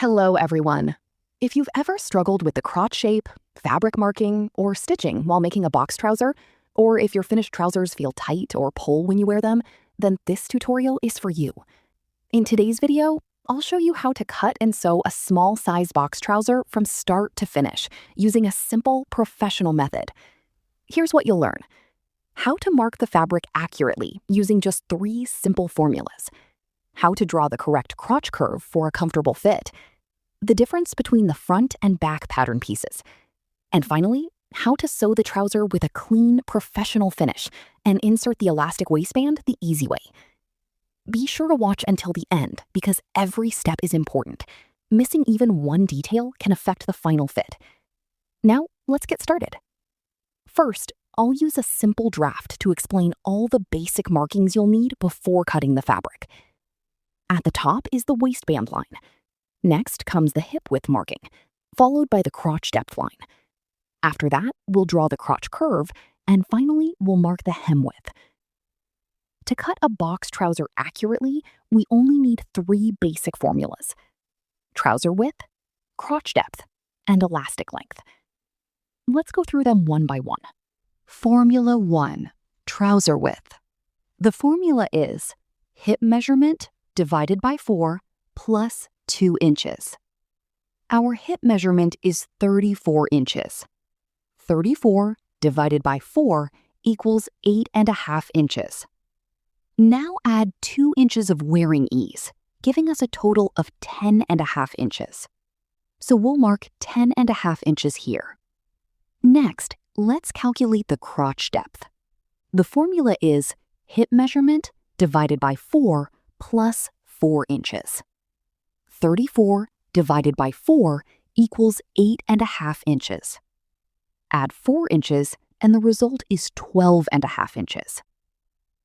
Hello, everyone. If you've ever struggled with the crotch shape, fabric marking, or stitching while making a box trouser, or if your finished trousers feel tight or pull when you wear them, then this tutorial is for you. In today's video, I'll show you how to cut and sew a small size box trouser from start to finish using a simple, professional method. Here's what you'll learn. How to mark the fabric accurately using just 3 simple formulas. How to draw the correct crotch curve for a comfortable fit. The difference between the front and back pattern pieces. And finally, how to sew the trouser with a clean, professional finish and insert the elastic waistband the easy way. Be sure to watch until the end because every step is important. Missing even one detail can affect the final fit. Now, let's get started. First, I'll use a simple draft to explain all the basic markings you'll need before cutting the fabric. At the top is the waistband line. Next comes the hip width marking, followed by the crotch depth line. After that, we'll draw the crotch curve, and finally, we'll mark the hem width. To cut a box trouser accurately, we only need 3 basic formulas: trouser width, crotch depth, and elastic length. Let's go through them one by one. Formula 1, trouser width. The formula is hip measurement divided by 4 plus 2 inches. Our hip measurement is 34 inches. 34 divided by 4 equals 8.5 inches. Now add 2 inches of wearing ease, giving us a total of 10.5 inches. So we'll mark 10.5 inches here. Next, let's calculate the crotch depth. The formula is hip measurement divided by 4 plus 4 inches. 34 divided by 4 equals 8.5 inches. Add 4 inches and the result is 12.5 inches.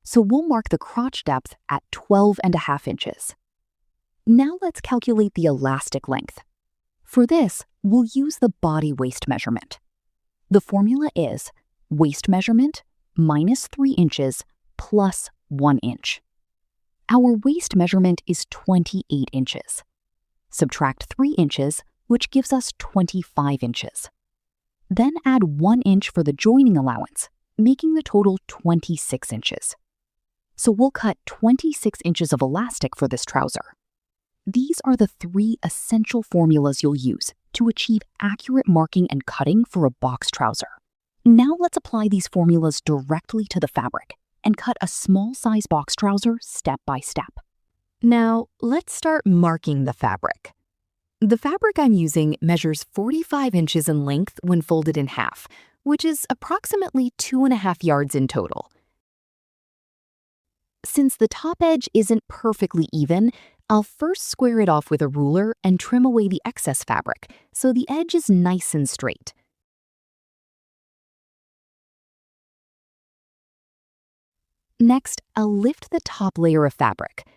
So we'll mark the crotch depth at 12.5 inches. Now let's calculate the elastic length. For this, we'll use the body waist measurement. The formula is waist measurement minus 3 inches plus 1 inch. Our waist measurement is 28 inches. Subtract 3 inches, which gives us 25 inches. Then add 1 inch for the joining allowance, making the total 26 inches. So we'll cut 26 inches of elastic for this trouser. These are the 3 essential formulas you'll use to achieve accurate marking and cutting for a box trouser. Now let's apply these formulas directly to the fabric and cut a small size box trouser step by step. Now, let's start marking the fabric. The fabric I'm using measures 45 inches in length when folded in half, which is approximately 2.5 yards in total. Since the top edge isn't perfectly even, I'll first square it off with a ruler and trim away the excess fabric so the edge is nice and straight. Next, I'll lift the top layer of fabric.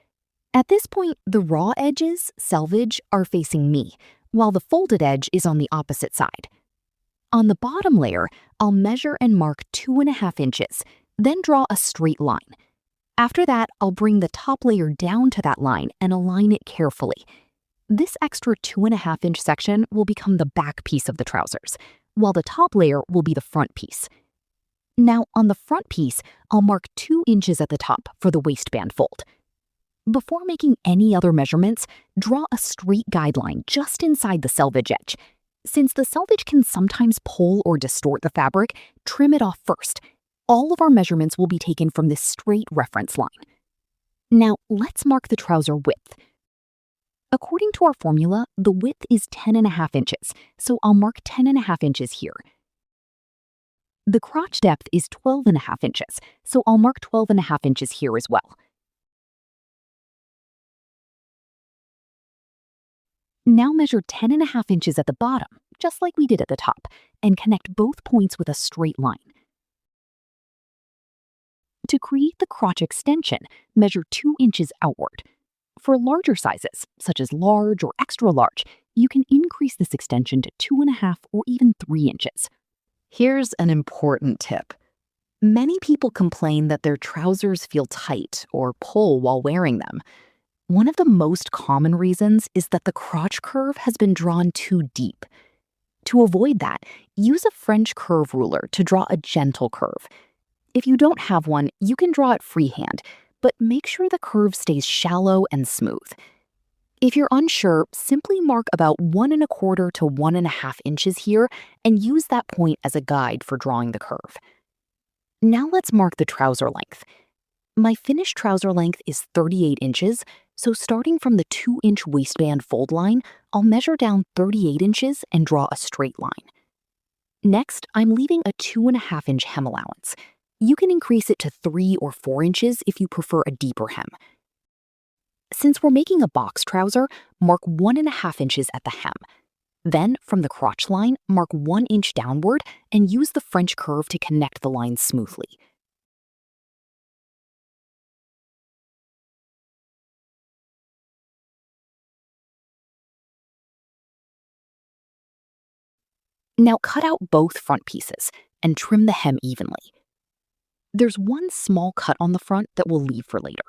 At this point, the raw edges, selvage, are facing me, while the folded edge is on the opposite side. On the bottom layer, I'll measure and mark 2.5 inches, then draw a straight line. After that, I'll bring the top layer down to that line and align it carefully. This extra 2.5 inch section will become the back piece of the trousers, while the top layer will be the front piece. Now, on the front piece, I'll mark 2 inches at the top for the waistband fold. Before making any other measurements, draw a straight guideline just inside the selvage edge. Since the selvage can sometimes pull or distort the fabric, trim it off first. All of our measurements will be taken from this straight reference line. Now, let's mark the trouser width. According to our formula, the width is 10.5 inches, so I'll mark 10.5 inches here. The crotch depth is 12.5 inches, so I'll mark 12.5 inches here as well. Now measure 10.5 inches at the bottom, just like we did at the top, and connect both points with a straight line. To create the crotch extension, measure 2 inches outward. For larger sizes, such as large or extra large, you can increase this extension to 2.5 or even 3 inches. Here's an important tip. Many people complain that their trousers feel tight or pull while wearing them. One of the most common reasons is that the crotch curve has been drawn too deep. To avoid that, use a French curve ruler to draw a gentle curve. If you don't have one, you can draw it freehand, but make sure the curve stays shallow and smooth. If you're unsure, simply mark about 1¼ to 1½ inches here and use that point as a guide for drawing the curve. Now let's mark the trouser length. My finished trouser length is 38 inches, so starting from the 2-inch waistband fold line, I'll measure down 38 inches and draw a straight line. Next, I'm leaving a 2½ inch hem allowance. You can increase it to 3 or 4 inches if you prefer a deeper hem. Since we're making a box trouser, mark 1½ inches at the hem. Then, from the crotch line, mark 1 inch downward and use the French curve to connect the lines smoothly. Now cut out both front pieces and trim the hem evenly. There's one small cut on the front that we'll leave for later.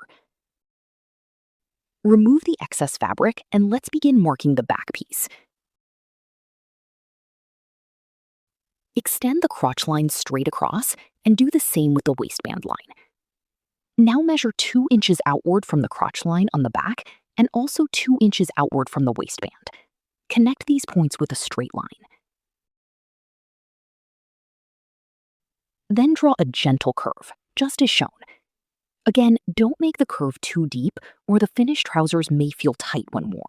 Remove the excess fabric and let's begin marking the back piece. Extend the crotch line straight across and do the same with the waistband line. Now measure 2 inches outward from the crotch line on the back and also 2 inches outward from the waistband. Connect these points with a straight line. Then draw a gentle curve, just as shown. Again, don't make the curve too deep or the finished trousers may feel tight when worn.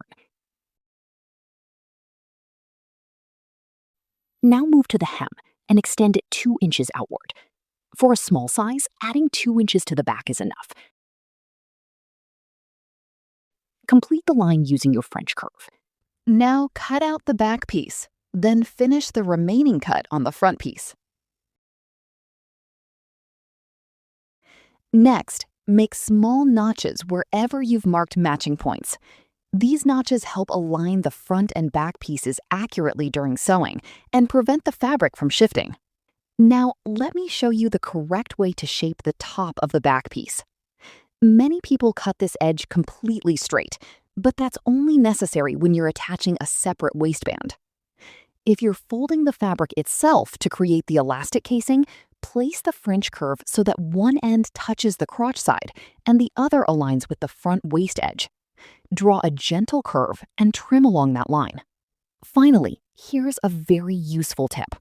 Now move to the hem and extend it 2 inches outward. For a small size, adding 2 inches to the back is enough. Complete the line using your French curve. Now cut out the back piece, then finish the remaining cut on the front piece. Next, make small notches wherever you've marked matching points. These notches help align the front and back pieces accurately during sewing and prevent the fabric from shifting. Now, let me show you the correct way to shape the top of the back piece. Many people cut this edge completely straight, but that's only necessary when you're attaching a separate waistband. If you're folding the fabric itself to create the elastic casing, place the French curve so that one end touches the crotch side and the other aligns with the front waist edge. Draw a gentle curve and trim along that line. Finally, here's a very useful tip.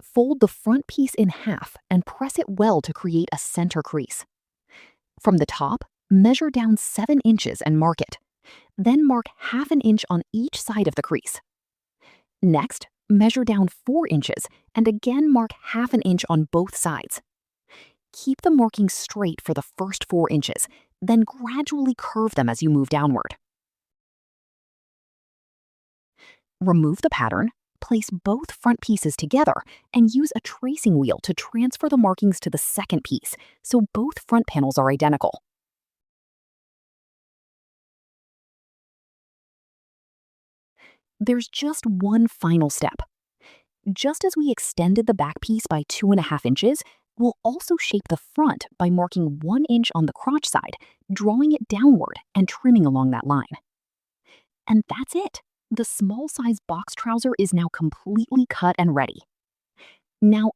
Fold the front piece in half and press it well to create a center crease. From the top, measure down 7 inches and mark it. Then mark ½ an inch on each side of the crease. Next, measure down 4 inches and again mark ½ an inch on both sides. Keep the marking straight for the first 4 inches, then gradually curve them as you move downward. Remove the pattern, place both front pieces together, and use a tracing wheel to transfer the markings to the second piece so both front panels are identical. There's just one final step. Just as we extended the back piece by 2½ inches, we'll also shape the front by marking 1 inch on the crotch side, drawing it downward and trimming along that line. And that's it. The small size box trouser is now completely cut and ready. Now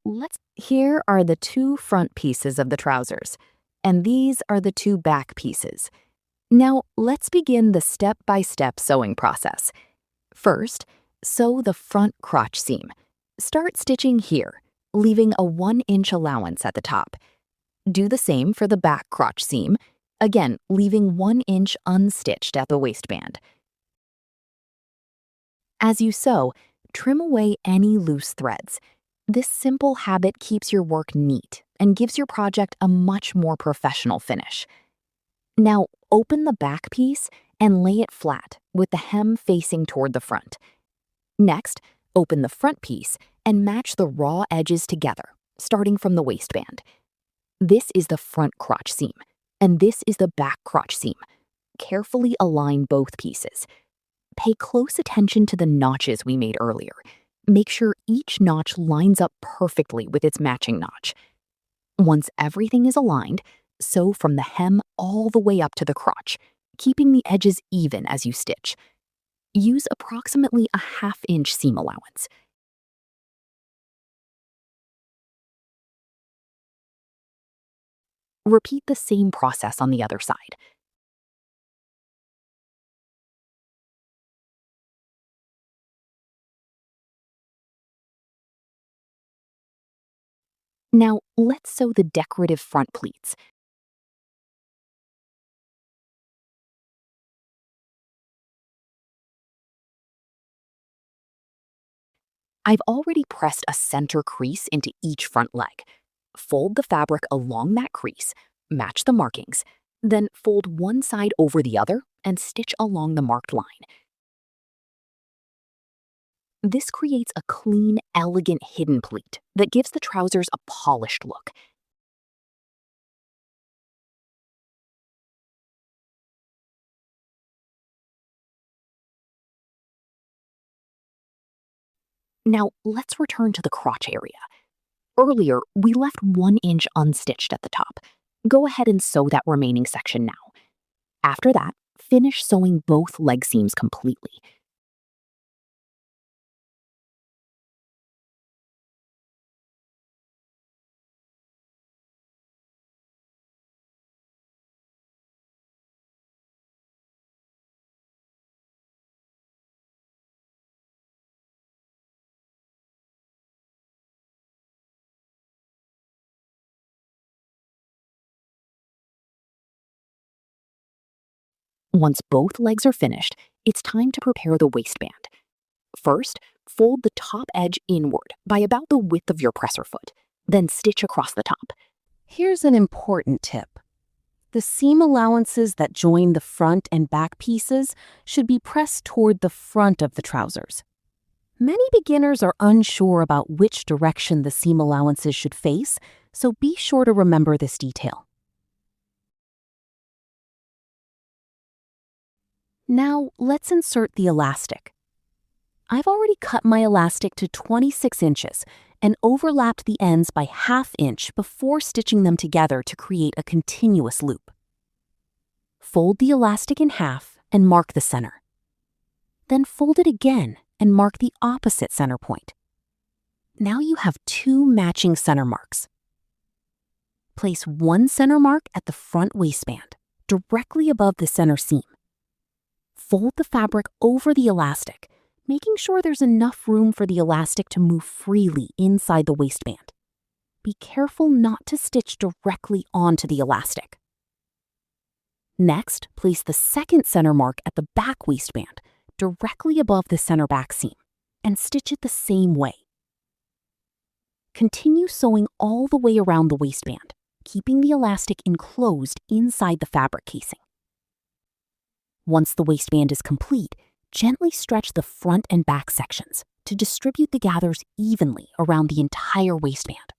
Here are the 2 front pieces of the trousers, and these are the 2 back pieces. Now let's begin the step-by-step sewing process. First, sew the front crotch seam. Start stitching here, leaving a 1 inch allowance at the top. Do the same for the back crotch seam, again leaving 1 inch unstitched at the waistband. As you sew, trim away any loose threads. This simple habit keeps your work neat and gives your project a much more professional finish. Now, open the back piece and lay it flat with the hem facing toward the front. Next, open the front piece and match the raw edges together, starting from the waistband. This is the front crotch seam, and this is the back crotch seam. Carefully align both pieces. Pay close attention to the notches we made earlier. Make sure each notch lines up perfectly with its matching notch. Once everything is aligned, sew from the hem all the way up to the crotch. keeping the edges even as you stitch. Use approximately a ½ inch seam allowance. Repeat the same process on the other side. Now, let's sew the decorative front pleats. I've already pressed a center crease into each front leg. Fold the fabric along that crease, match the markings, then fold one side over the other and stitch along the marked line. This creates a clean, elegant hidden pleat that gives the trousers a polished look. Now, let's return to the crotch area. Earlier, we left 1 inch unstitched at the top. Go ahead and sew that remaining section now. After that, finish sewing both leg seams completely. Once both legs are finished, it's time to prepare the waistband. First, fold the top edge inward by about the width of your presser foot, then stitch across the top. Here's an important tip. The seam allowances that join the front and back pieces should be pressed toward the front of the trousers. Many beginners are unsure about which direction the seam allowances should face, so be sure to remember this detail. Now, let's insert the elastic. I've already cut my elastic to 26 inches and overlapped the ends by ½ inch before stitching them together to create a continuous loop. Fold the elastic in half and mark the center. Then fold it again and mark the opposite center point. Now you have 2 matching center marks. Place one center mark at the front waistband, directly above the center seam. Fold the fabric over the elastic, making sure there's enough room for the elastic to move freely inside the waistband. Be careful not to stitch directly onto the elastic. Next, place the second center mark at the back waistband, directly above the center back seam, and stitch it the same way. Continue sewing all the way around the waistband, keeping the elastic enclosed inside the fabric casing. Once the waistband is complete, gently stretch the front and back sections to distribute the gathers evenly around the entire waistband.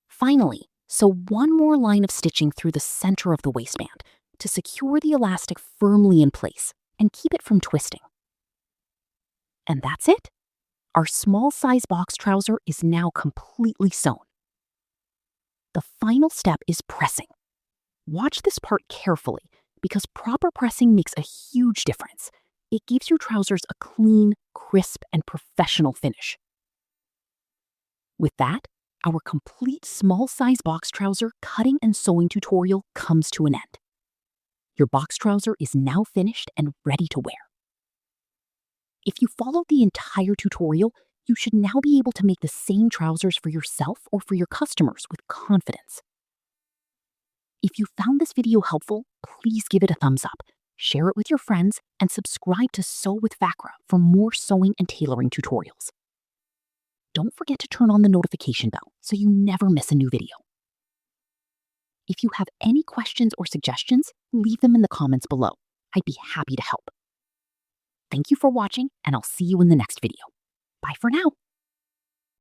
Finally, sew one more line of stitching through the center of the waistband to secure the elastic firmly in place and keep it from twisting. And that's it. Our small size box trouser is now completely sewn. The final step is pressing. Watch this part carefully because proper pressing makes a huge difference. It gives your trousers a clean, crisp, and professional finish. With that, our complete small size box trouser cutting and sewing tutorial comes to an end. Your box trouser is now finished and ready to wear. If you followed the entire tutorial, you should now be able to make the same trousers for yourself or for your customers with confidence. If you found this video helpful, please give it a thumbs up, share it with your friends, and subscribe to Sew with Fakhra for more sewing and tailoring tutorials. Don't forget to turn on the notification bell so you never miss a new video. If you have any questions or suggestions, leave them in the comments below. I'd be happy to help. Thank you for watching, and I'll see you in the next video. Bye for now.